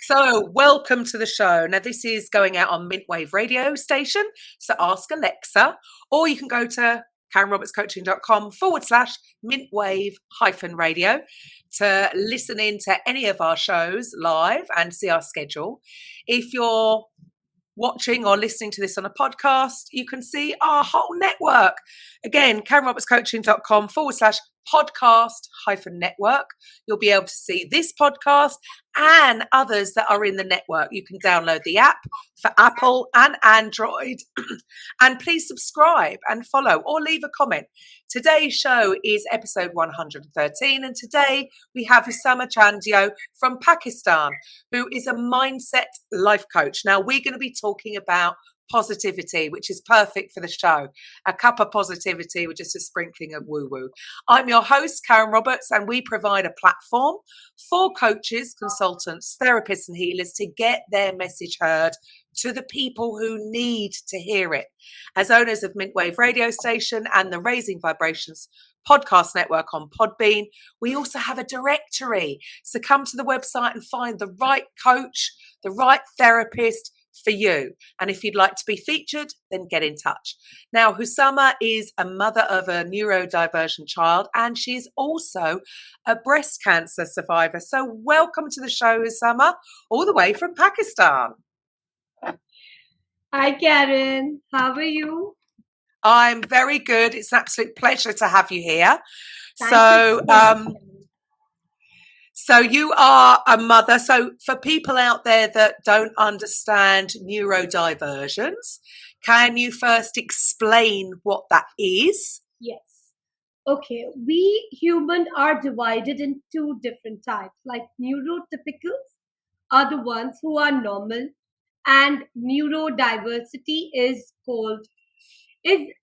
So, welcome to the show. Now, this is going out on Mintwave radio station. So, ask Alexa, or you can go to KarenRobertsCoaching.com/Mintwave radio to listen in to any of our shows live and see our schedule. If you're watching or listening to this on a podcast, you can see our whole network. Again, KarenRobertsCoaching.com/podcast-network. You'll be able to see this podcast and others that are in the network. You can download the app for Apple and Android. And please subscribe and follow or leave a comment. Today's show is episode 113, and today we have Usama Chandio from Pakistan, who is a mindset life coach. Now, we're going to be talking about positivity, which is perfect for the show. A cup of positivity with just a sprinkling of woo-woo. I'm your host, Karen Roberts, and we provide a platform for coaches, consultants, therapists, and healers to get their message heard to the people who need to hear it. As owners of Mintwave radio station and the Raising Vibrations podcast network on Podbean, we also have a directory. So come to the website and find the right coach, the right therapist for you. And if you'd like to be featured, then get in touch. Now, Husama is a mother of a neurodiversion child, and she's also a breast cancer survivor. So welcome to the show, Husama, all the way from Pakistan. Hi, Karen. How are you? I'm very good. It's an absolute pleasure to have you here. Thank you so much. So you are a mother. So for people out there that don't understand neurodiversions, can you first explain what that is? Yes. Okay. We humans are divided in two different types. Like neurotypicals are the ones who are normal, and neurodiversity is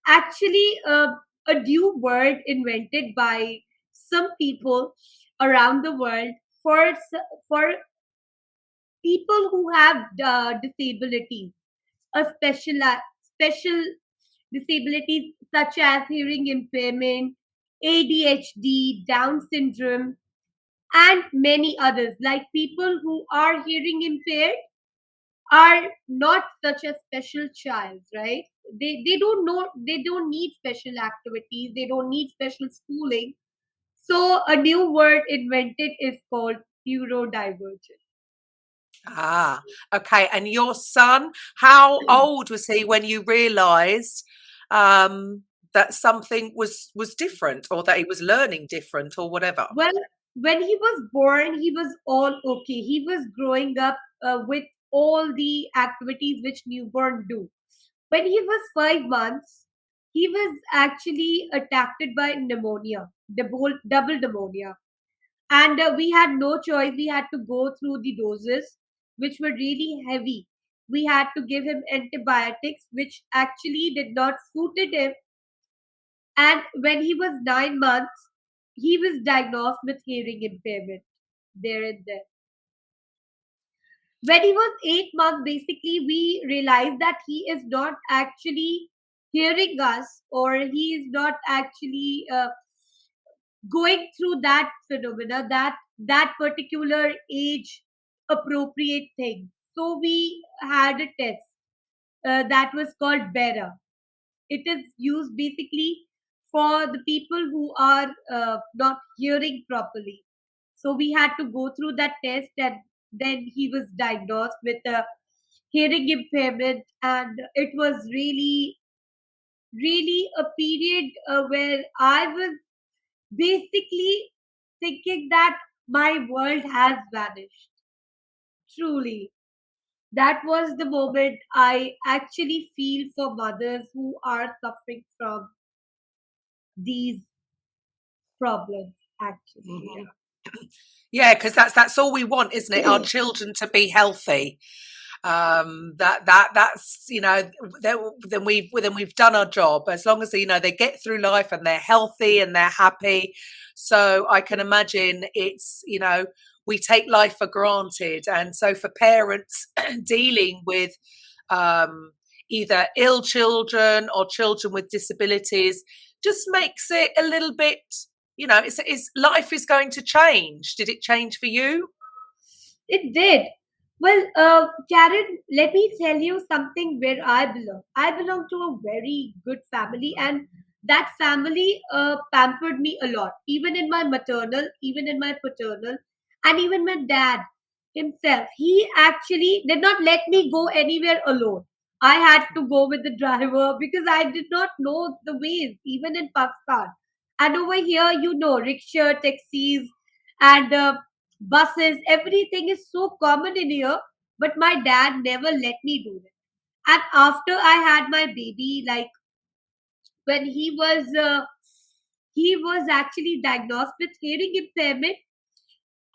actually a new word invented by some people around the world for people who have disabilities, special disabilities such as hearing impairment, ADHD, Down syndrome, and many others. Like people who are hearing impaired are not such a special child, right? They don't need special activities, they don't need special schooling. So a new word invented is called neurodivergent. Ah, okay. And your son, how old was he when you realized that something was different, or that he was learning different, or whatever? Well, when he was born, he was all okay. He was growing up with all the activities which newborn do. When he was 5 months, he was actually attacked by pneumonia, double pneumonia. And we had no choice. We had to go through the doses, which were really heavy. We had to give him antibiotics, which actually did not suited him. And when he was 9 months, he was diagnosed with hearing impairment there and then. When he was 8 months, basically, we realized that he is not actually hearing us, or he is not actually going through that phenomena, that particular age appropriate thing. So we had a test that was called BERA. It is used basically for the people who are not hearing properly. So we had to go through that test, and then he was diagnosed with a hearing impairment. And it was really, really a period where I was basically thinking that my world has vanished. Truly. That was the moment I actually feel for mothers who are suffering from these problems, actually. Mhm. Yeah, because that's all we want, isn't it? Our children to be healthy. That's then we've done our job. As long as they get through life and they're healthy and they're happy. So I can imagine it's we take life for granted, and so for parents dealing with either ill children or children with disabilities just makes it a little bit. It's life is going to change. Did it change for you? It did. Well, Karen, let me tell you something where I belong. I belong to a very good family, and that family pampered me a lot, even in my maternal, even in my paternal, and even my dad himself. He actually did not let me go anywhere alone. I had to go with the driver because I did not know the ways, even in Pakistan. And over here, rickshaw, taxis, and buses, everything is so common in here, but my dad never let me do it. And after I had my baby, like when he was actually diagnosed with hearing impairment,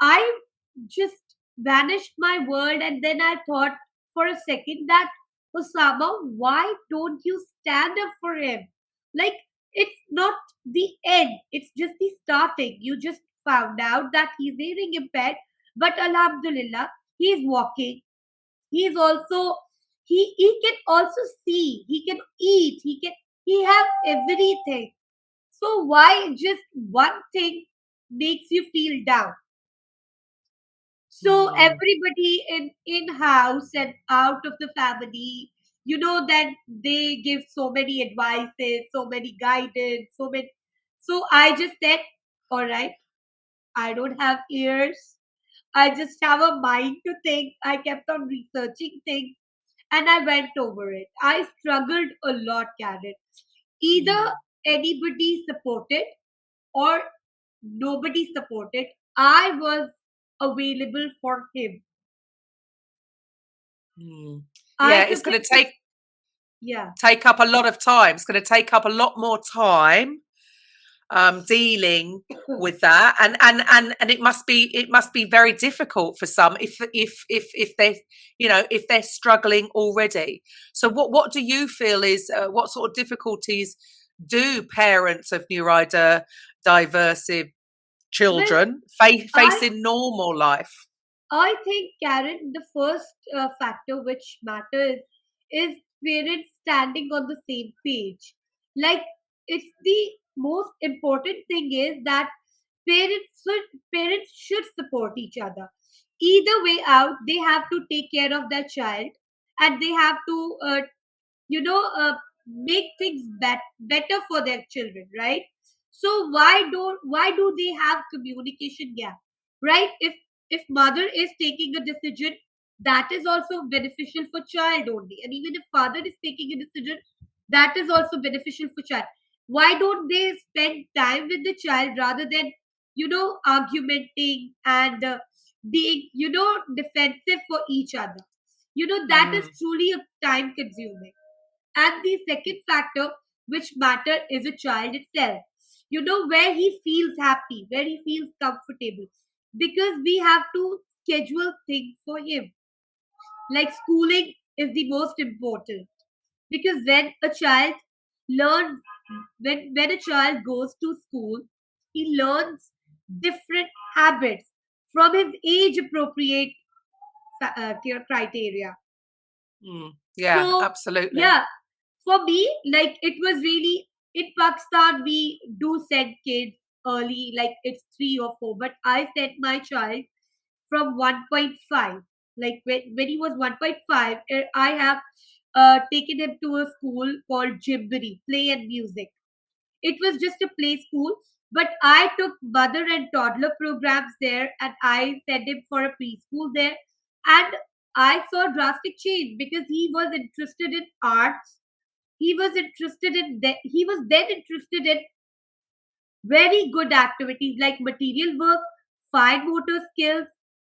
I just vanished my world. And then I thought for a second that, Osama, why don't you stand up for him? Like, it's not the end, it's just the starting. You just found out that he's hearing impaired, but Alhamdulillah, he's walking. He's also, he can also see, he can eat, he have everything. So why just one thing makes you feel down? So Mm, everybody in house and out of the family, that they give so many advices, so many guidance, so many. So I just said, all right, I don't have ears. I just have a mind to think. I kept on researching things and I went over it. I struggled a lot, Karen. Either mm, anybody supported or nobody supported. I was available for him. mm. I Yeah, it's took going him to to, take yeah. take up a lot of time. It's going to take up a lot more time dealing with that, and it must be very difficult for some if they if they're struggling already. So what do you feel is what sort of difficulties do parents of neurodiversive Well, children face I in normal life? I think, Karen, the first factor which matters is parents standing on the same page. Like, it's the most important thing is that parents should support each other. Either way out, they have to take care of their child, and they have to you know uh, make things better for their children, right? So why do they have communication gap, right? If mother is taking a decision, that is also beneficial for child only, and even if father is taking a decision, that is also beneficial for child. Why don't they spend time with the child rather than argumenting and being defensive for each other? That is Mm, truly a time consuming. And the second factor which matter is a child itself. Where he feels happy, where he feels comfortable. Because we have to schedule things for him. Like schooling is the most important. Because learns when a child goes to school, he learns different habits from his age appropriate criteria. yeah, So absolutely. yeah, for me, like it was really in Pakistan we do send kids early, like it's 3 or 4. But I sent my child from 1.5. Like when he was 1.5, I have taken him to a school called Jimbari, play and music. It was just a play school, but I took mother and toddler programs there, and I sent him for a preschool there. And I saw drastic change because he was interested in arts. He was then interested in very good activities like material work, fine motor skills,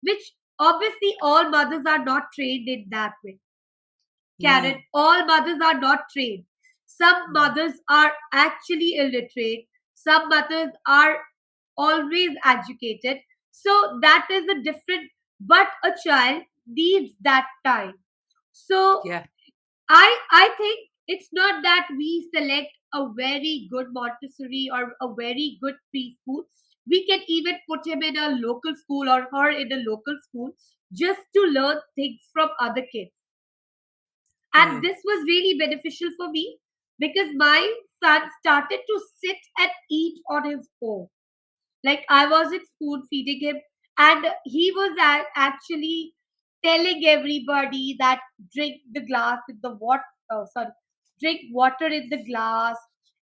which obviously all mothers are not trained in that way. Karen, Mm, all mothers are not trained. Some mm, mothers are actually illiterate. Some mothers are always educated. So that is a different, but a child needs that time. So yeah. I think it's not that we select a very good Montessori or a very good preschool. We can even put him in a local school or her in a local school just to learn things from other kids. And Mm, this was really beneficial for me because my son started to sit and eat on his own. Like I wasn't spoon feeding him. And he was actually telling everybody that drink the glass with the water, sorry, drink water in the glass,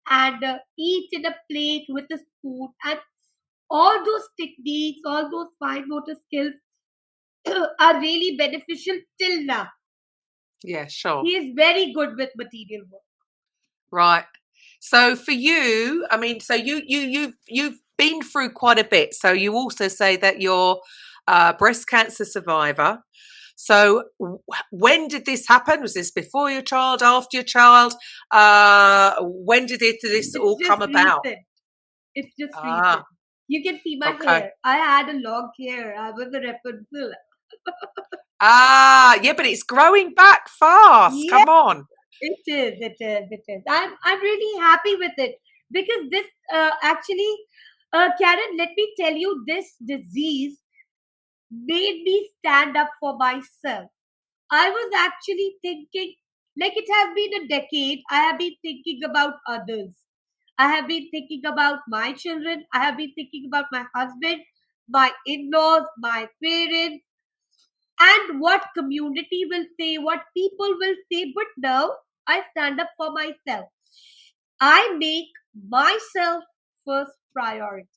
and eat in a plate with a spoon, and all those techniques, all those fine motor skills are really beneficial till now. Yeah, sure. He is very good with material work. Right. So for you, I mean, so you've been through quite a bit. So you also say that you're a breast cancer survivor. So when did this happen? Was this before your child, after your child? When did this It's all come just about? recent. It's just recent. Ah, You can see my okay. hair. I had a long hair. I was a Rapunzel. Ah, yeah, but it's growing back fast. Yes, Come on. it is. It is. It is. I'm really happy with it because this actually, Karen, let me tell you, this disease made me stand up for myself. I was actually thinking, like it has been a decade, I have been thinking about others. I have been thinking about my children. I have been thinking about my husband, my in laws, my parents, and what community will say, what people will say. But now I stand up for myself. I make myself first priority.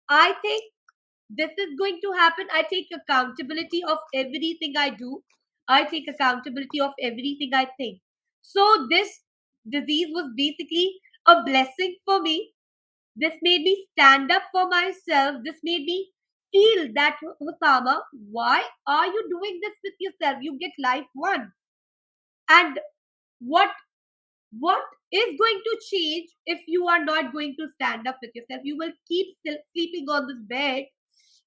I think this is going to happen. I take accountability of everything I do. I take accountability of everything I think. So this disease was basically a blessing for me. This made me stand up for myself. This made me feel that, Osama, why are you doing this with yourself? You get life once. And what what is going to change if you are not going to stand up with yourself? You will keep still sleeping on this bed.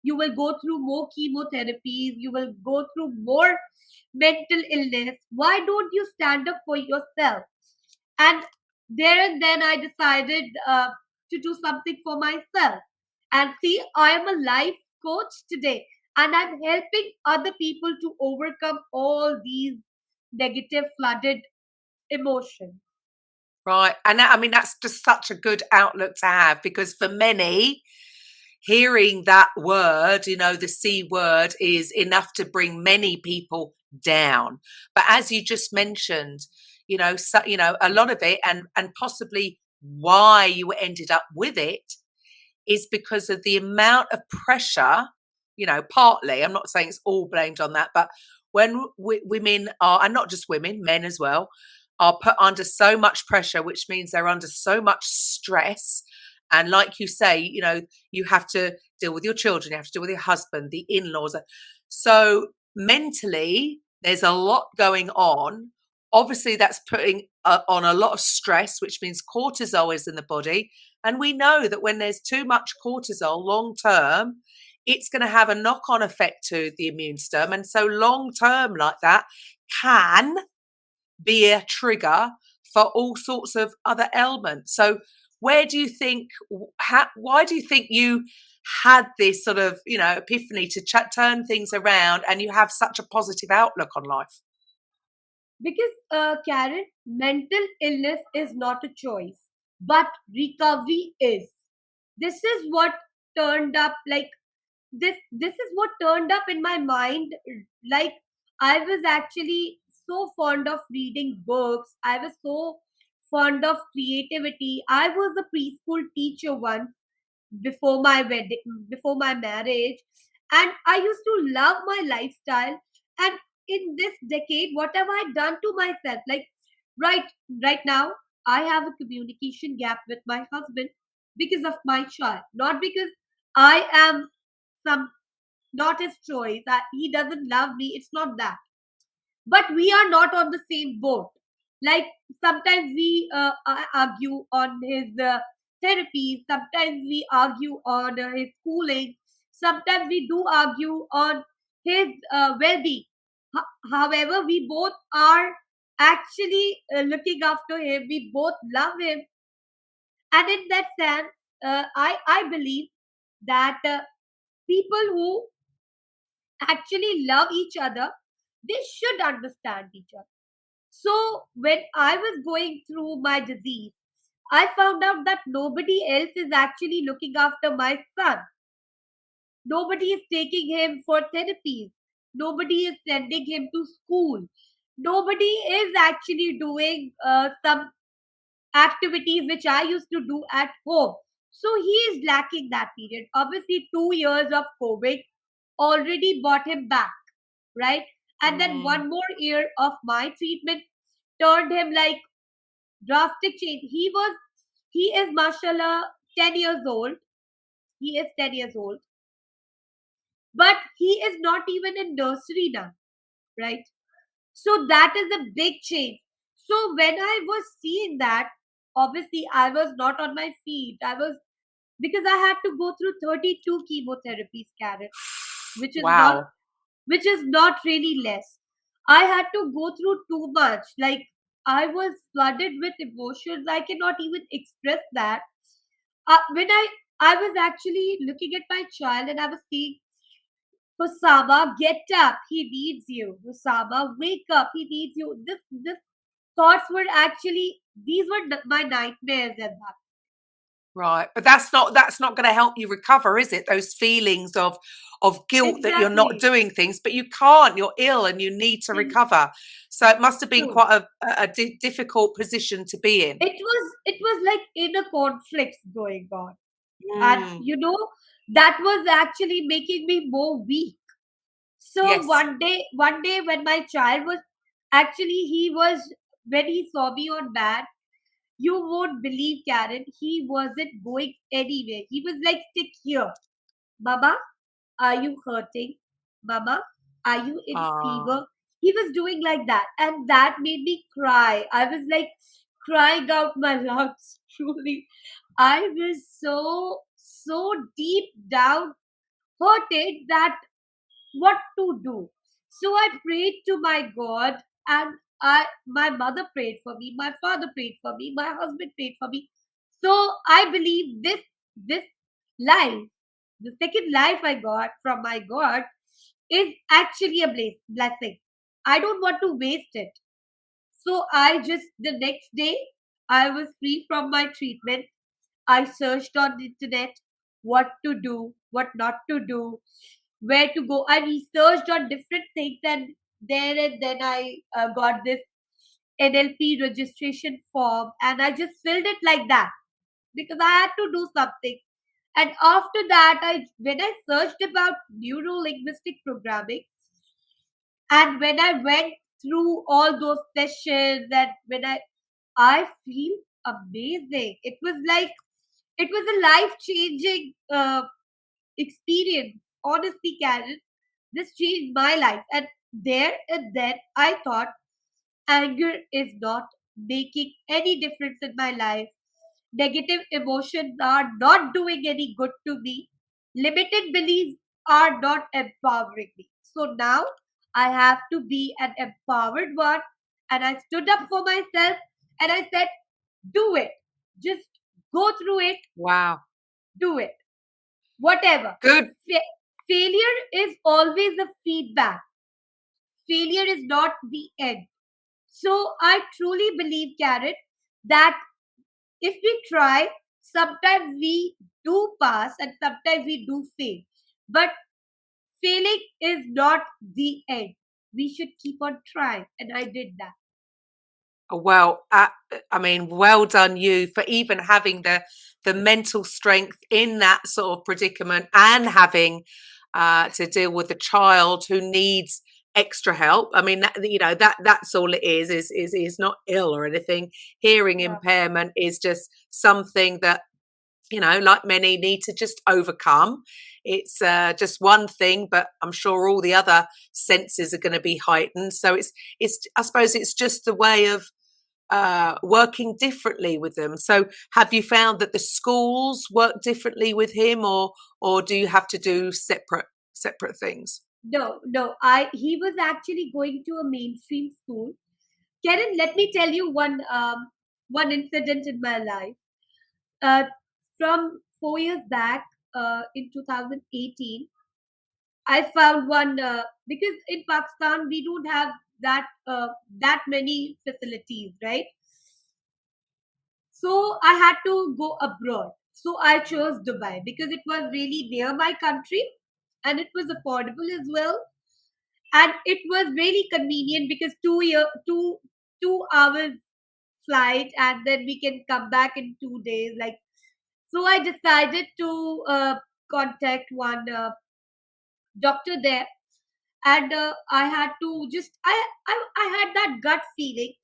You will go through more chemotherapies. You will go through more mental illness. Why don't you stand up for yourself? And there and then I decided to do something for myself. And see, I am a life coach today, and I'm helping other people to overcome all these negative flooded emotions. Right. And I mean, that's just such a good outlook to have because for many, hearing that word, the C word, is enough to bring many people down. But as you just mentioned, a lot of it, and possibly why you ended up with it, is because of the amount of pressure. Partly, I'm not saying it's all blamed on that, but when women are, and not just women, men as well, are put under so much pressure, which means they're under so much stress. And like you say, you have to deal with your children, you have to deal with your husband, the in laws. So mentally, there's a lot going on. Obviously, that's putting on a lot of stress, which means cortisol is in the body. And we know that when there's too much cortisol long term, it's going to have a knock on effect to the immune system. And so, long term, like that, can be a trigger for all sorts of other ailments. So, where do you think, why do you think you had this sort of, epiphany to turn things around and you have such a positive outlook on life? Because, Karen, mental illness is not a choice, but recovery is. This is what turned up like this is what turned up in my mind. Like, I was actually so fond of reading books. I was so fond of creativity. I was a preschool teacher once before my wedding, before my marriage, and I used to love my lifestyle. And in this decade, what have I done to myself? Like, right right now, I have a communication gap with my husband because of my child, not because I am some not his choice, that he doesn't love me. It's not that, but we are not on the same boat. Like, sometimes we argue on his therapy, sometimes we argue on his schooling, sometimes we do argue on his well-being. However, we both are actually looking after him. We both love him, and in that sense, I believe that people who actually love each other, they should understand each other. So when I was going through my disease, I found out that nobody else is actually looking after my son. Nobody is taking him for therapies. Nobody is sending him to school. Nobody is actually doing some activities which I used to do at home. So he is lacking that period. Obviously, 2 years of COVID already brought him back, right? And then Mm. one more year of my treatment turned him like drastic change. He is, mashallah, 10 years old. He is 10 years old, but he is not even in nursery now, right? So that is a big change. So when I was seeing that, obviously I was not on my feet. Because I had to go through 32 chemotherapies, Karen, which is not Wow. which is not really less. I had to go through too much. Like, I was flooded with emotions. I cannot even express that. When I was actually looking at my child and I was saying, Osama, get up. He needs you. Osama, wake up. He needs you. This thoughts were actually, these were my nightmares at that. Right. But that's not going to help you recover, is it? Those feelings of guilt that you're not Exactly. doing things, but you can't. You're ill and you need to Mm, recover. So it must have been true. quite a difficult position to be in. It was like inner conflicts going on. And Mm. that was actually making me more weak. So Yes. one day when my child was actually he was when he saw me on bed, you won't believe, Karen, he wasn't going anywhere. He was like, stick here. Mama, are you hurting? Mama, are you in Ah. fever? He was doing like that. And that made me cry. I was like crying out my lungs. Truly. I was so deep down hurted that what to do. So I prayed to my God, and my mother prayed for me, my father prayed for me, my husband prayed for me. So I believe this life, the second life I got from my God, is actually a blessing. I don't want to waste it. So I just the next day I was free from my treatment. I searched on the internet what to do, what not to do, where to go. I researched on different things, and there and then I got this NLP registration form, and I just filled it like that because I had to do something. And after that, when I searched about neuro linguistic programming, and when I went through all those sessions, and when I feel amazing. It was a life changing experience. Honestly, Karen, this changed my life. And there and then I thought anger is not making any difference in my life. Negative emotions are not doing any good to me. Limited beliefs are not empowering me. So now I have to be an empowered one. And I stood up for myself and I said, do it. Just go through it, Wow. do it. Whatever. Good. Failure is always a feedback. Failure is not the end. So I truly believe, Carrot, that if we try, sometimes we do pass and sometimes we do fail. But failing is not the end. We should keep on trying. And I did that. Well, I mean, well done you for even having the mental strength in that sort of predicament and having to deal with a child who needs extra help. I mean, that's all it is not ill or anything. Hearing Yeah. impairment is just something that like many need to just overcome. It's just one thing, but I'm sure all the other senses are going to be heightened. So it's I suppose it's just the way of working differently with them. So have you found that the schools work differently with him, or do you have to do separate things? No. I He was actually going to a mainstream school. Karen, let me tell you one incident in my life. Uh, from 4 years back, in 2018, I found one because in Pakistan we don't have that many facilities, right? So I had to go abroad. So I chose Dubai because it was really near my country. and it was affordable as well. And it was really convenient because 2 hours flight, and then we can come back in 2 days. Like, so I decided to contact one doctor there, and I had to just I had that gut feeling.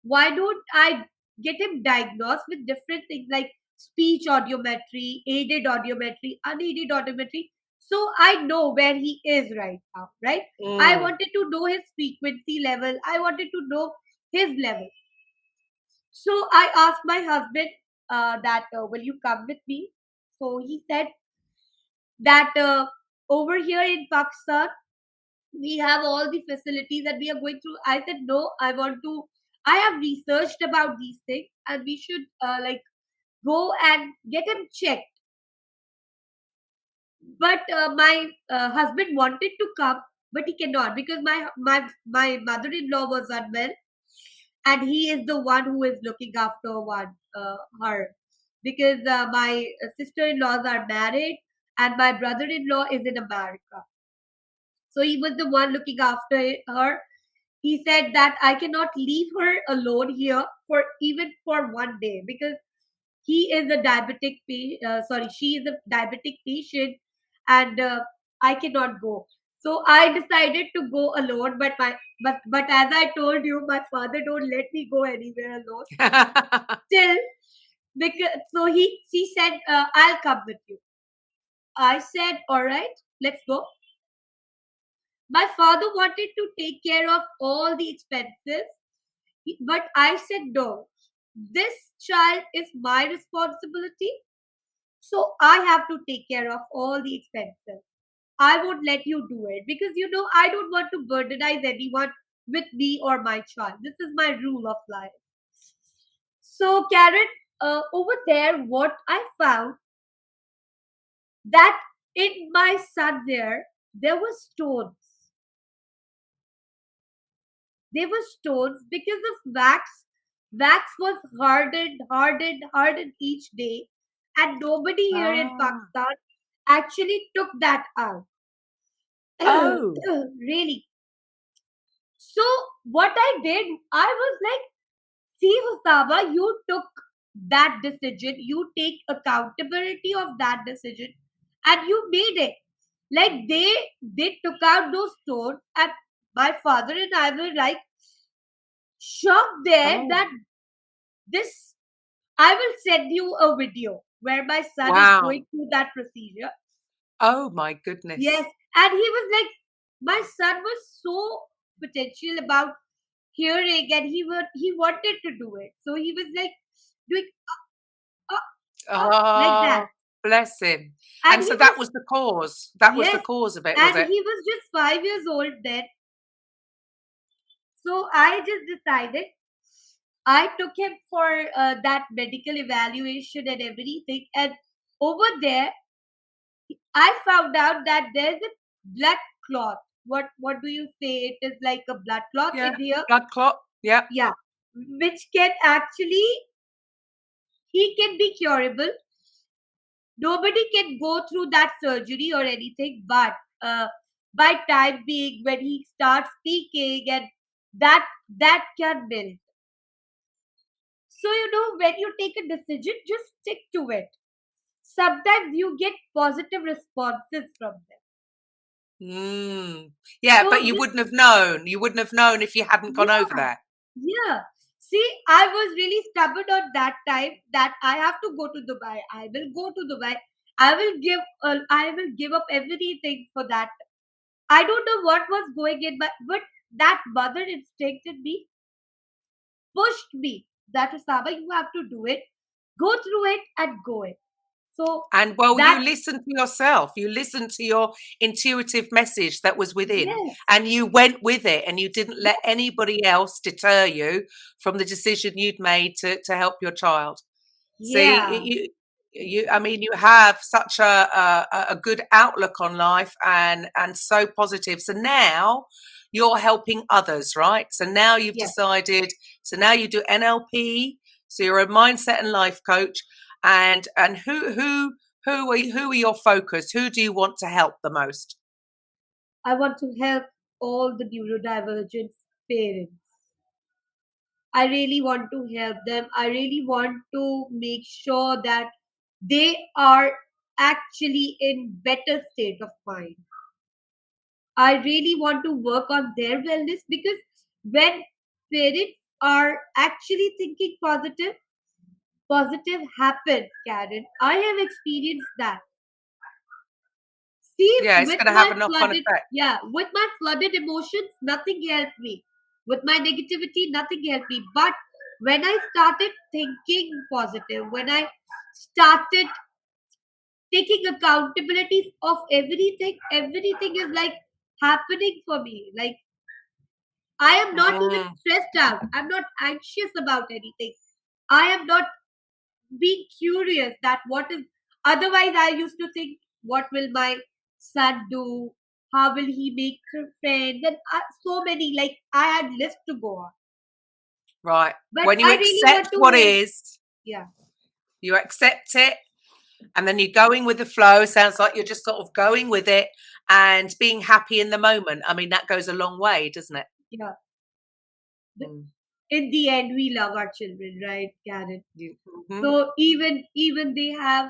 Why don't I get him diagnosed with different things like speech audiometry, aided audiometry, unaided audiometry, so I know where he is right now, right? I Mm. wanted to know his frequency level. I wanted to know his level. So I asked my husband that will you come with me? So he said that over here in Pakistan we have all the facilities and we are going through. I said no, I have researched about these things and we should like go and get him checked. But my husband wanted to come, but he cannot because my mother-in-law was unwell, and he is the one who is looking after her, because my sister-in-laws are married and my brother-in-law is in America. So he was the one looking after her. He said that I cannot leave her alone here for even for one day because he is a she is a diabetic patient, and I cannot go. So I decided to go alone, but as I told you, my father don't let me go anywhere alone. Still, because so she said, I'll come with you. I said, all right, let's go. My father wanted to take care of all the expenses, but I said no. This child is my responsibility, so I have to take care of all the expenses. I won't let you do it because I don't want to burdenize anyone with me or my child. This is my rule of life. So, Karen, over there, what I found that in my son's ear there were stones. They were stones because of wax. Wax was hardened each day, and nobody here in Ah. Pakistan actually took that out. Oh. Really. So what I did, I was like, see, Husama, you took that decision, you take accountability of that decision, and you made it. Like they took out those stones, and my father and I were like shocked there Oh. that this. I will send you a video where my son is Wow. going through that procedure. Oh my goodness. Yes, and he was like, my son was so potential about hearing, and he wanted to do it. So he was like doing uh, like that, Oh, bless him. and And he so was that was the cause. That was the yes, cause of it, was and it? he was just 5 years old then. So I just decided. I took him for that medical evaluation and everything, and over there I found out that there's a blood clot. What do you say? It is like a blood clot Yeah. in here. Blood clot. Yeah. Yeah, which can actually he can be curable. Nobody can go through that surgery or anything, but by time being when he starts speaking and that can melt. So when you take a decision, just stick to it. Sometimes you get positive responses from them. Mm. Yeah, but So you just wouldn't have known. You wouldn't have known if you hadn't gone over yeah, there. yeah. See, I was really stubborn on that time that I have to go to Dubai. I will go to Dubai. I will give up everything for that. I don't know what was going in, but that mother instinct in me pushed me that Usama, you have to do it, go through it, and go it. So And well, you that listened to yourself. You listened to your intuitive message that was within, yes, and you went with it, and you didn't let yes, anybody else deter you from the decision you'd made to help your child. See, yeah, I mean, you have such a good outlook on life and so positive. So now you're helping others, right? So now you've yes, decided. So now you do NLP. So you're a mindset and life coach. And who are your focus? Who do you want to help the most? I want to help all the neurodivergent parents. I really want to help them. I really want to make sure that they are actually in better state of mind. I really want to work on their wellness, because when parents are actually thinking positive, positive happens, Karen. I have experienced that. See, Yeah, it's with going to have my a knock-on flooded, effect. yeah, with my flooded emotions, nothing helped me. With my negativity, nothing helped me. But when I started thinking positive, when I started taking accountability of everything, everything is like happening for me. Like, I am not even Mm, stressed out. I'm not anxious about anything. I am not being curious that what is. Otherwise, I used to think, what will my son do? How will he make friends? And so many, like, I had list to go on. right. But When you I really want accept to what help. is, Yeah, you accept it, and then you're going with the flow. Sounds like you're just sort of going with it and being happy in the moment. I mean, that goes a long way, doesn't it? yeah. Mm. In the end, we love our children, right, Karen? Mhm. So even they have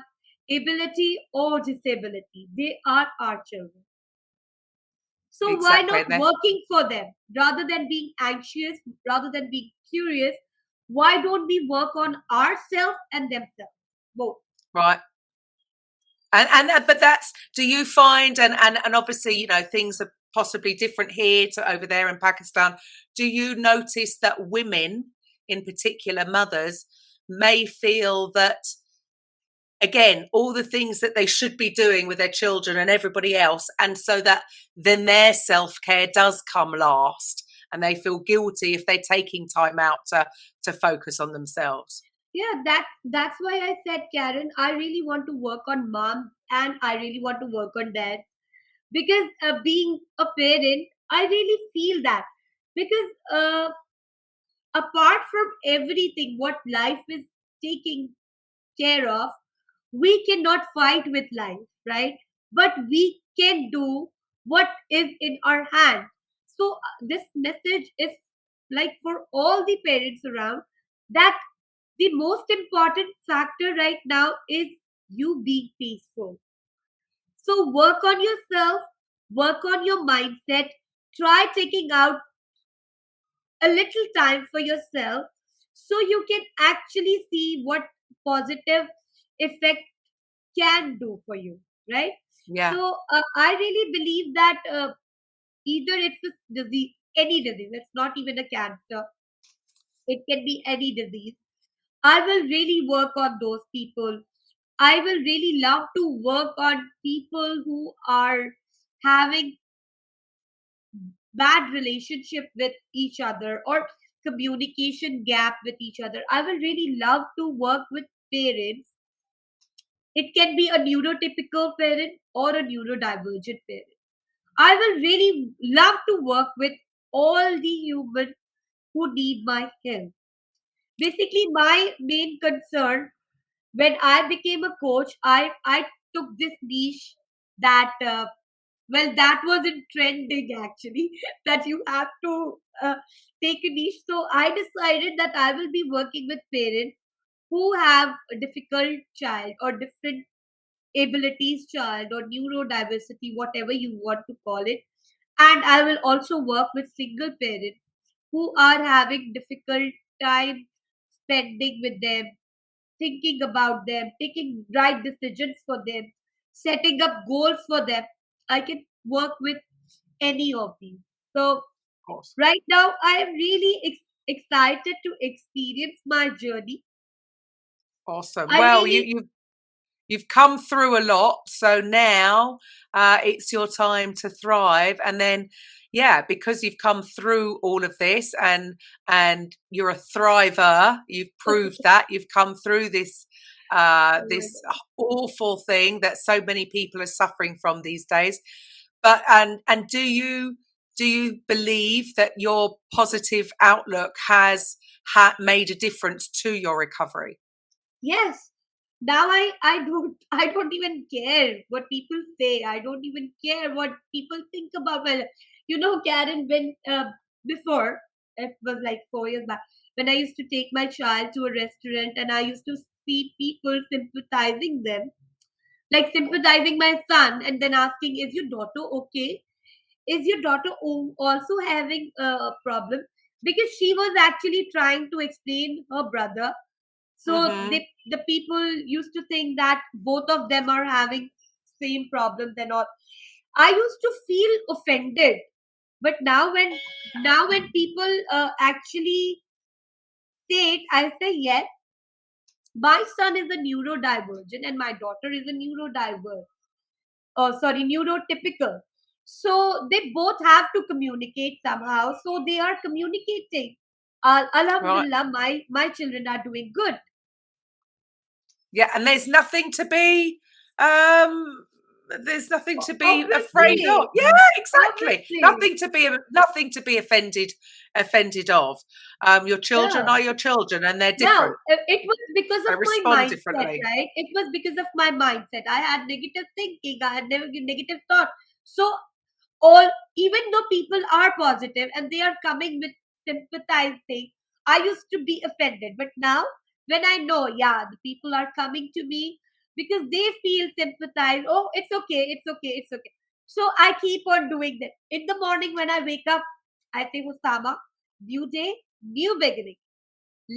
ability or disability, they are our children. So why not Exactly. There. working for them rather than being anxious, rather than being curious? Why don't we work on ourselves and themselves? Both. Right. And but that's, do you find, and obviously, things are possibly different here to over there in Pakistan. Do you notice that women, in particular mothers, may feel that, again, all the things that they should be doing with their children and everybody else, and so that then their self-care does come last, and they feel guilty if they're taking time out to focus on themselves? Yeah, that's why I said, Karen, I really want to work on mom and I really want to work on dad, because being a parent, I really feel that, because apart from everything what life is taking care of, we cannot fight with life, right? But we can do what is in our hand. So this message is like for all the parents around, that the most important factor right now is you being peaceful. So work on yourself, work on your mindset, try taking out a little time for yourself, so you can actually see what positive effect can do for you, right? Yeah, So I really believe that either it's a disease, any disease, it's not even a cancer, it can be any disease. I will really work on those people. I will really love to work on people who are having bad relationship with each other, or communication gap with each other. I will really love to work with parents. It can be a neurotypical parent or a neurodivergent parent. I will really love to work with all the humans who need my help. Basically, my main concern when I became a coach, I took this niche that that wasn't trending actually. That you have to take a niche. So I decided that I will be working with parents who have a difficult child or different abilities child or neurodiversity, whatever you want to call it. And I will also work with single parents who are having difficult time spending with them, thinking about them, taking right decisions for them, setting up goals for them. I can work with any of these. So of course. right now I am really excited to experience my journey. Awesome. I Well, really, you've come through a lot, so now it's your time to thrive. And then, yeah, because you've come through all of this, and you're a thriver, you've proved that you've come through this oh my this God. awful thing that so many people are suffering from these days. But and do you believe that your positive outlook has made a difference to your recovery? Yes, now I don't even care what people say. I don't even care what people think about my life. Karen, when before, it was like 4 years back, when I used to take my child to a restaurant and I used to see people sympathizing them, like sympathizing my son, and then asking, is your daughter okay? Is your daughter also having a problem? Because she was actually trying to explain her brother. So Mm-hmm. the people used to think that both of them are having same problems and all. I used to feel offended. But now when people actually say it, I say yes. My son is a neurodivergent and my daughter is a neurodiverse. Oh, sorry, neurotypical. So they both have to communicate somehow. So they are communicating. Right. Alhamdulillah, my children are doing good. Yeah, and um there's nothing to be afraid of. Obviously, Yeah, exactly. obviously, Nothing to be offended of. Your children yeah. are your children and they're Now, different. it was because They of my respond mindset, differently. right? It was because of my mindset. I had negative thinking. I had negative thought. So all, even though people are positive and they are coming with sympathizing, I used to be offended. But now when I know, yeah, the people are coming to me because they feel sympathized. Oh, it's okay, it's okay, it's okay. So I keep on doing that. In the morning when I wake up, I say, Husama, new day, new beginning.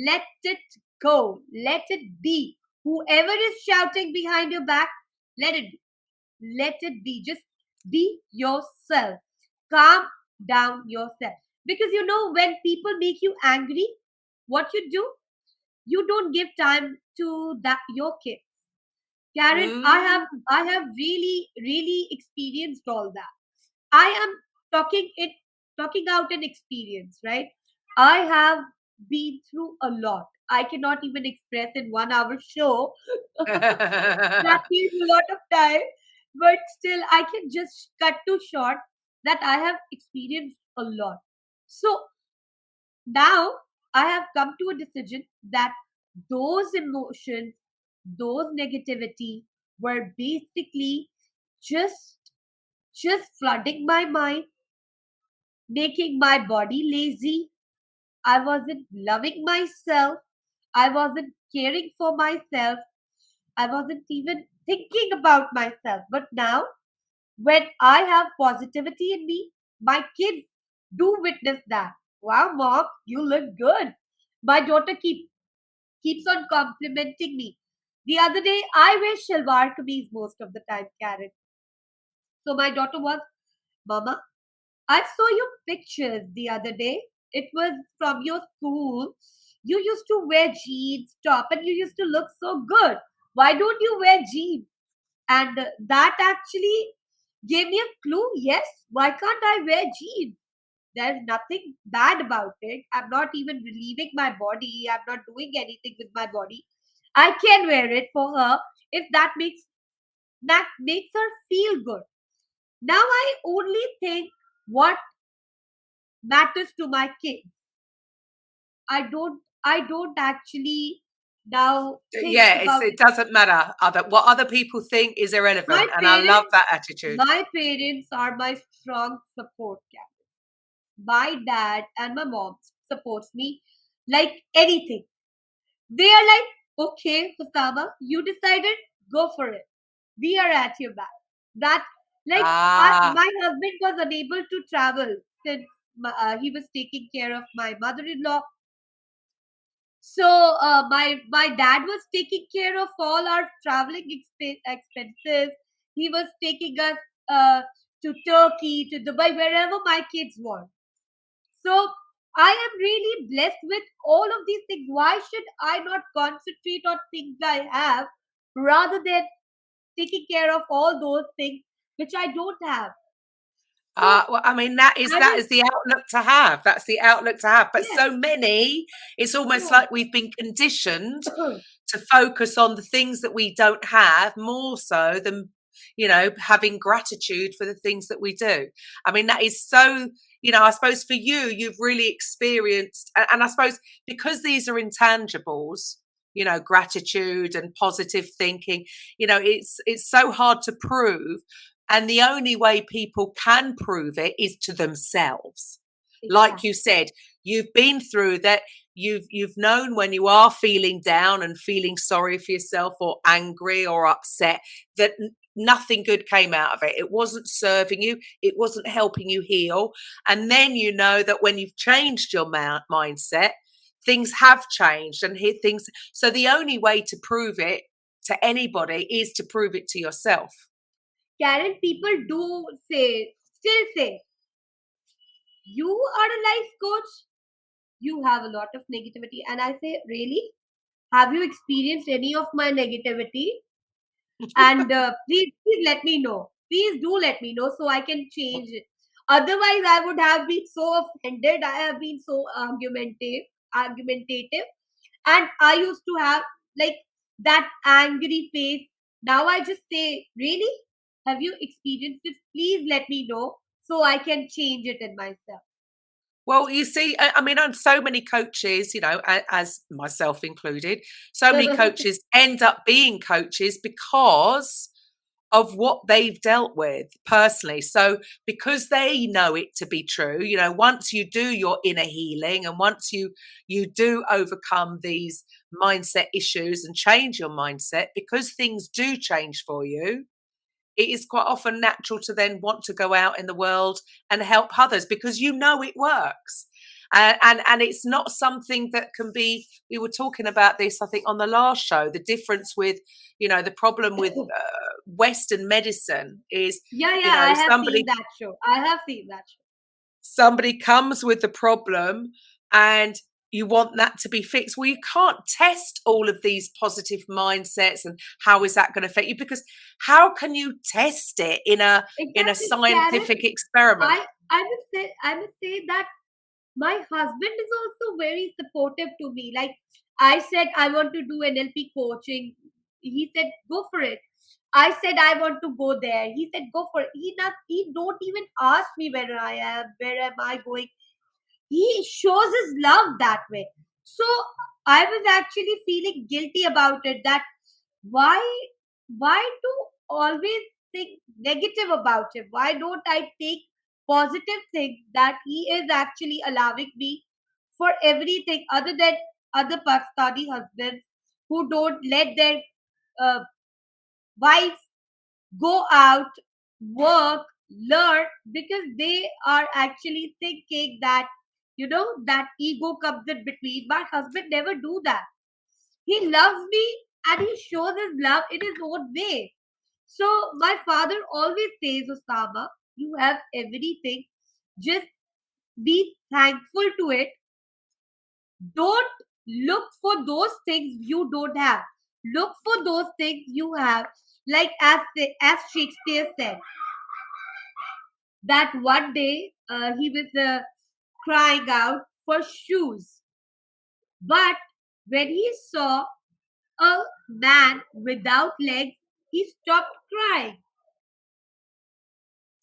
Let it go. Let it be. Whoever is shouting behind your back, let it be. Let it be. Just be yourself. Calm down yourself. Because when people make you angry, what you do, you don't give time to that your kids. Karen, I have Mm. I have really, really experienced all that. I am talking out an experience, right? I have been through a lot. I cannot even express in 1 hour show. That needs a lot of time, but still I can just cut to short that I have experienced a lot. So now I have come to a decision that those emotions, those negativity were basically just just flooding my mind, making my body lazy. I wasn't loving myself. I wasn't caring for myself. I wasn't even thinking about myself. But now, when I have positivity in me, my kids do witness that. Wow, mom, you look good. My daughter keeps on complimenting me. The other day, I wear shalwar kameez most of the time, Karen. So my daughter was, Mama, I saw your pictures the other day. It was from your school. You used to wear jeans, top, and you used to look so good. Why don't you wear jeans? And that actually gave me a clue. Yes, why can't I wear jeans? There's nothing bad about it. I'm not even relieving my body. I'm not doing anything with my body. I can wear it for her if that makes her feel good. Now I only think what matters to my kids. I don't actually now think Yeah, about it doesn't matter. What other people think is my irrelevant, and I love parents. that attitude. My parents are my strong support cat. My dad and my mom supports me like anything. They are like, okay, Husama, you decided, go for it. We are at your back. That, like, Ah, my husband was unable to travel since he was taking care of my mother-in-law. So my dad was taking care of all our traveling expenses. He was taking us uh, to Turkey, to Dubai, wherever my kids want. So I am really blessed with all of these things. Why should I not concentrate on things I have rather than taking care of all those things which I don't have? So well, I mean, that is that that is, is the outlook to have. That's the outlook to have. But yes, so many, it's almost yeah. like we've been conditioned to focus on the things that we don't have more so than having gratitude for the things that we do. I mean, that is so. I suppose for you, you've really experienced, and I suppose because these are intangibles. gratitude and positive thinking. It's so hard to prove. And the only way people can prove it is to themselves. Like you said, you've been through that. You've known when you are feeling down and feeling sorry for yourself or angry or upset that nothing good came out of it. It wasn't serving you. It wasn't helping you heal. And then you know that when you've changed your mindset, things have changed and things. So the only way to prove it to anybody is to prove it to yourself. Karen, people still say, you are a life coach, you have a lot of negativity. And I say, really? Have you experienced any of my negativity? And please let me know. Please do let me know so I can change it. Otherwise, I would have been so offended. I have been so argumentative. And I used to have like that angry face. Now I just say, really? Have you experienced it? Please let me know so I can change it in myself. Well, you see, I mean, on so many coaches, as myself included, so many coaches end up being coaches because of what they've dealt with personally. So because they know it to be true, once you do your inner healing and once you do overcome these mindset issues and change your mindset, because things do change for you, it is quite often natural to then want to go out in the world and help others because it works. And it's not something that can be, we were talking about this, I think, on the last show, the difference with, the problem with Western medicine is, I have seen that show. I have seen that show. Somebody comes with the problem and you want that to be fixed. Well, you can't test all of these positive mindsets and how is that going to affect you? Because how can you test it in a scientific experiment? I must say that my husband is also very supportive to me. Like I said, I want to do NLP coaching. He said, go for it. I said, I want to go there. He said, go for it. He don't even ask me where am I going. He shows his love that way. So I was actually feeling guilty about it, that why to always think negative about him? Why don't I take positive things that he is actually allowing me for everything, other than other Pakistani husbands who don't let their uh, wife go out, work, learn, because they are actually thinking that, that ego comes in between. My husband never do that. He loves me and he shows his love in his own way. So my father always says, Osama, you have everything. Just be thankful to it. Don't look for those things you don't have. Look for those things you have. Like as Shakespeare said, that one day he was crying out for shoes. But when he saw a man without legs, he stopped crying.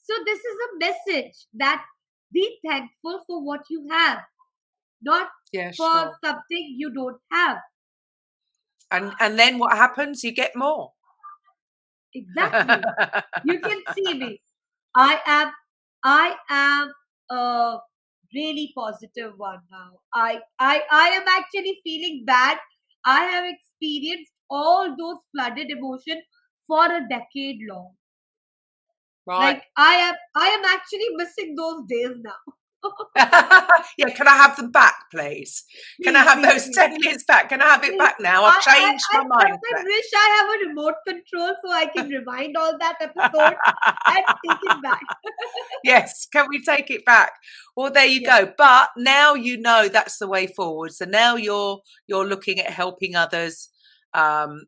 So this is a message that be thankful for what you have, not for something you don't have. And then what happens? You get more. Exactly. You can see me. I am a really positive one now. I am actually feeling bad. I have experienced all those flooded emotion for a decade long. Right. Like I am actually missing those days now. Yeah, can I have them back, please? Can I have those 10 years back? Can I have it back now? I've changed my mindset. I wish I have a remote control so I can rewind all that episode and take it back. Yes, can we take it back? Well, there you go. But now that's the way forward. So now you're looking at helping others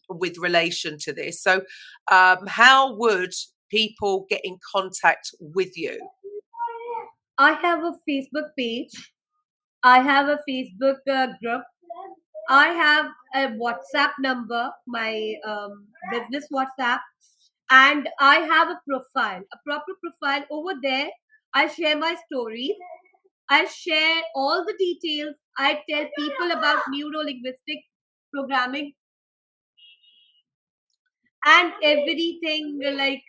with relation to this. So how would people get in contact with you? I have a Facebook page. I have a Facebook group. I have a WhatsApp number, my business WhatsApp, and I have a profile, a proper profile over there. I share my stories. I share all the details. I tell people about neuro-linguistic programming and everything. Like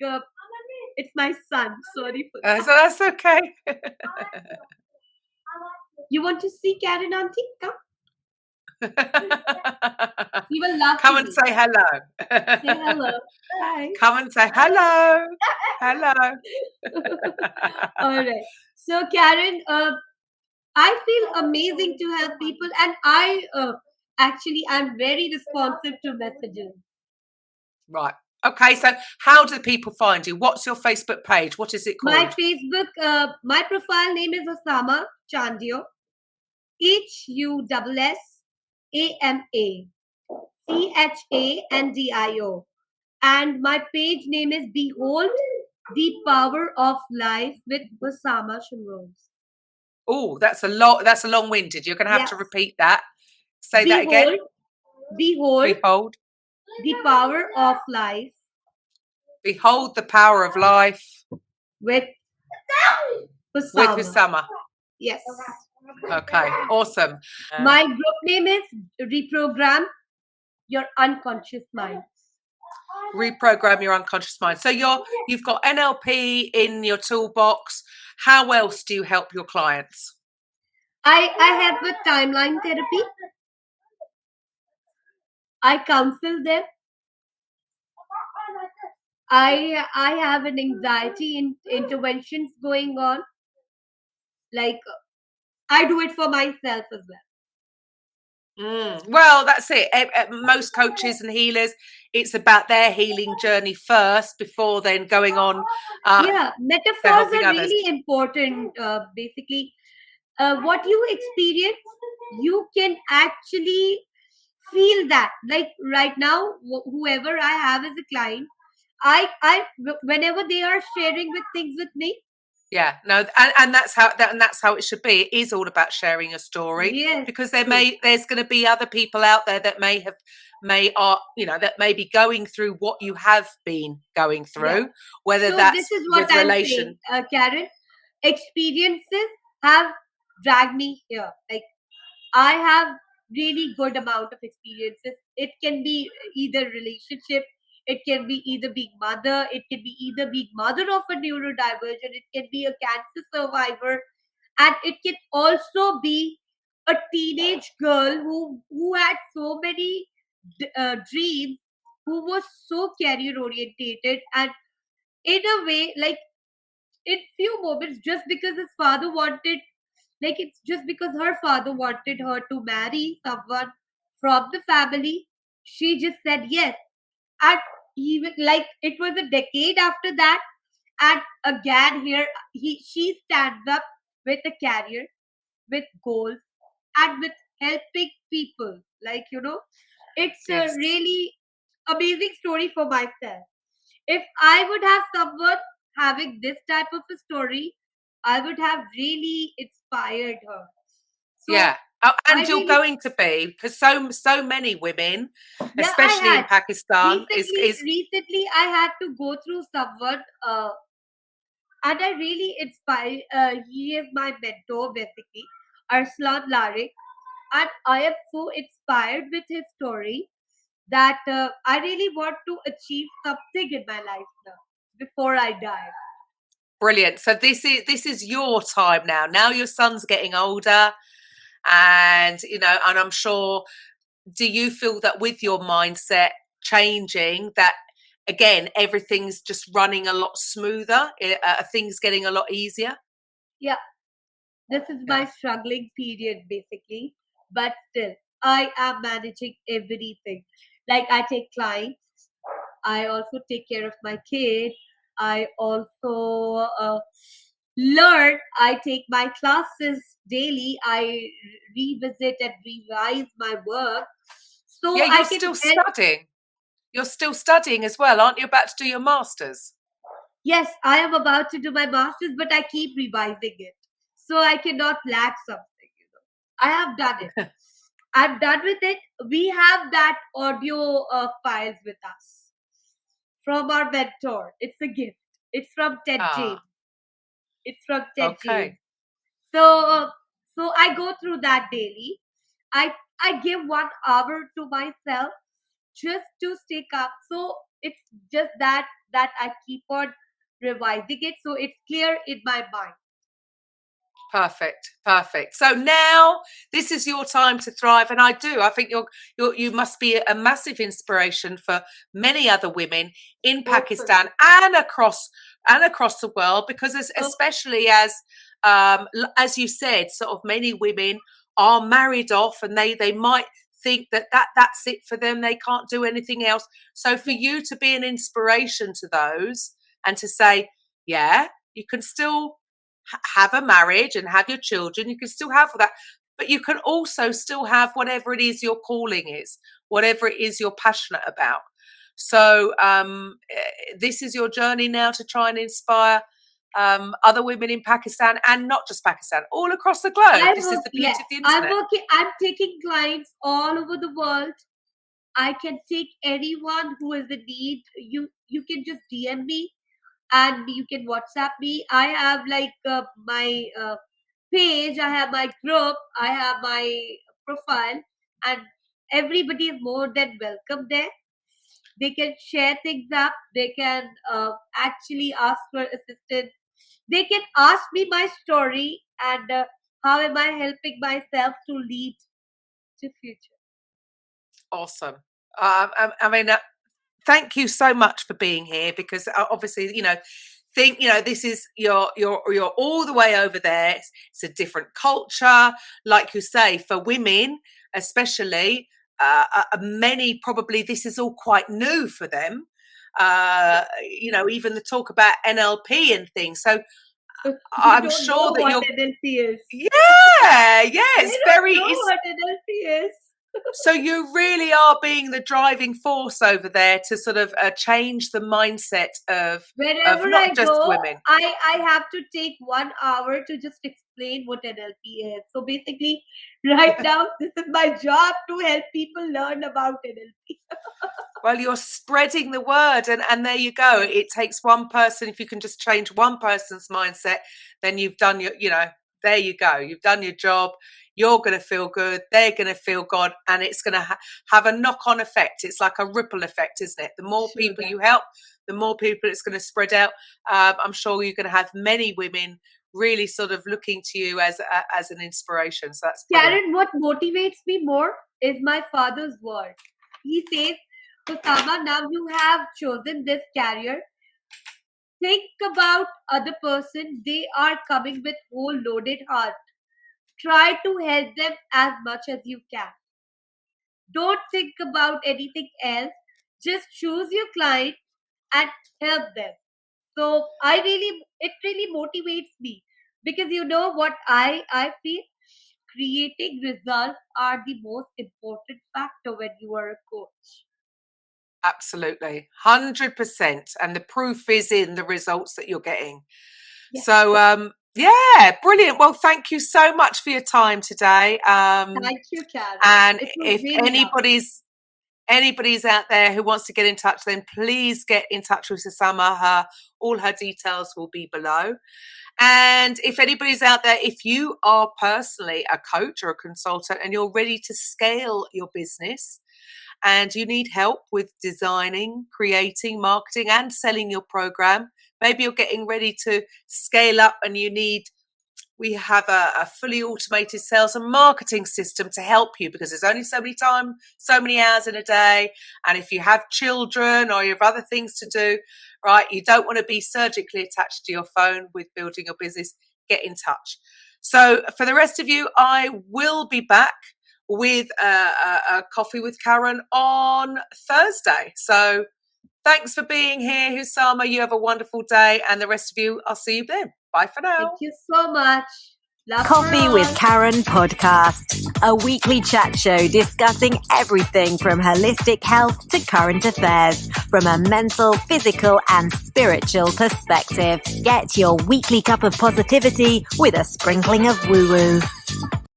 it's my son. Sorry for that. So that's okay. You want to see Karen auntie? Come. You will love Come to and meet. say hello. Say hello. Hi. Come and say hello. Hello. All right. So Karen, I feel amazing to help people, and I actually I'm very responsive to messages. Right. Okay, so how do people find you? What's your Facebook page? What is it called? My Facebook, my profile name is Osama Chandio. HUSSAMA and my page name is Behold the Power of Life with Osama Shamrose. Oh, that's a lot. That's a long-winded. You're going to have to repeat that. Say that again. Behold the Power of Life. Behold the power of life With Osama. with Osama. Yes. Okay, awesome. My group name is Reprogram Your Unconscious Mind. Reprogram your unconscious mind. So you've got NLP in your toolbox. How else do you help your clients? I help with timeline therapy. I counsel them. I have an anxiety interventions going on. Like I do it for myself as well. Well, that's it. Most coaches and healers, it's about their healing journey first before then going on. Yeah, metaphors are others. really important. Basically, what you experience, you can actually feel that. Like right now, whoever I have as a client, I whenever they are sharing with things with me. Yeah, no, and that's how it should be. It is all about sharing a story, Yes, because there's going to be other people out there that may be going through what you have been going through, yeah. whether So that's this is what with I'm relation. saying, Karen. Experiences have dragged me here. Like I have really good amount of experiences. It can be either relationship, it can be either being mother, it can be either being mother of a neurodivergent, it can be a cancer survivor, and it can also be a teenage girl who had so many dreams, who was so career orientated, and in a way, like in few moments, just because his father wanted, like it's just because her father wanted her to marry someone from the family, she just said yes. And even like it was a decade after that, and again here she stands up with a career, with goals, and with helping people. Like it's a Yes. really amazing story for myself. If I would have someone having this type of a story, I would have really inspired her. So Yeah. And you're really, going to be, because so many women, yeah, especially in Pakistan, recently I had to go through someone, and I really inspired. He is my mentor basically, Arslan Larik, and I am so inspired with his story that I really want to achieve something in my life now before I die. brilliant. So this is your time now. Now your son's getting older, and and I'm sure. Do you feel that with your mindset changing, that again everything's just running a lot smoother? Things getting a lot easier? Yeah, this is my struggling period basically, but still I am managing everything. Like I take clients, I also take care of my kids, I also learn, I take my classes daily, I revisit and revise my work so Yeah, I you're can still help. studying. You're still studying as well, aren't you? About to do your masters. Yes, I am about to do my masters, but I keep revising it, so I cannot lack something. I have done it. I'm done with it. We have that audio files with us from our mentor. It's a gift. It's from Ted James. It's from Ted James. Okay. So I go through that daily. I I give 1 hour to myself just to stay calm. So it's just that I keep on revising it, so it's clear in my mind. Perfect. So now this is your time to thrive, and I think you must be a massive inspiration for many other women in Pakistan and across the world, because especially as you said, sort of many women are married off, and they might think that's it for them. They can't do anything else. So for you to be an inspiration to those and to say, yeah, you can still have a marriage and have your children, you can still have that, but you can also still have whatever it is your calling is, whatever it is you're passionate about. So this is your journey now to try and inspire other women in Pakistan, and not just Pakistan, all across the globe. This is the beauty of the internet. I'm taking clients all over the world. I can take anyone who is in need. You can just DM me, and you can WhatsApp me. I have my page, I have my group, I have my profile, and everybody is more than welcome there. They can share things up. They can actually ask for assistance. They can ask me my story and how am I helping myself to lead to future. Awesome. I mean, thank you so much for being here, because obviously, this is you're all the way over there. It's a different culture, like you say, for women especially. Many probably this is all quite new for them. Even the talk about NLP and things. So I'm sure that you're NLP is. Yeah, it's very. Know what NLP is. So you really are being the driving force over there to sort of change the mindset of not just women. I have to take 1 hour to just explain what NLP is. So basically, right now, this is my job to help people learn about NLP. Well, you're spreading the word, and there you go. It takes one person. If you can just change one person's mindset, then you've done there you go. You've done your job. You're going to feel good. They're going to feel good. And it's going to have a knock-on effect. It's like a ripple effect, isn't it? The more people you help, the more people it's going to spread out. I'm sure you're going to have many women really sort of looking to you as an inspiration. So that's brilliant. Karen, what motivates me more is my father's word. He says, Osama, now you have chosen this career. Think about other person. They are coming with whole loaded heart. Try to help them as much as you can. Don't think about anything else. Just choose your client and help them. So it really motivates me, because you know what I feel? Creating results are the most important factor when you are a coach. Absolutely. 100%. And the proof is in the results that you're getting. Yes. So, yeah, brilliant. Well, thank you so much for your time today. Thank you, Karen. And if anybody's out there who wants to get in touch, then please get in touch with Osama. All her details will be below. And if anybody's out there, if you are personally a coach or a consultant and you're ready to scale your business, and you need help with designing, creating, marketing, and selling your program, maybe you're getting ready to scale up and we have a fully automated sales and marketing system to help you, because there's only so many hours in a day. And if you have children or you have other things to do, right, you don't want to be surgically attached to your phone with building your business, get in touch. So for the rest of you, I will be back with a coffee with Karen on Thursday. So thanks for being here, Osama. You have a wonderful day, and the rest of you, I'll see you then. Bye for now. Thank you so much. Love Coffee with Karen podcast, a weekly chat show discussing everything from holistic health to current affairs from a mental, physical and spiritual perspective. Get your weekly cup of positivity with a sprinkling of woo-woo.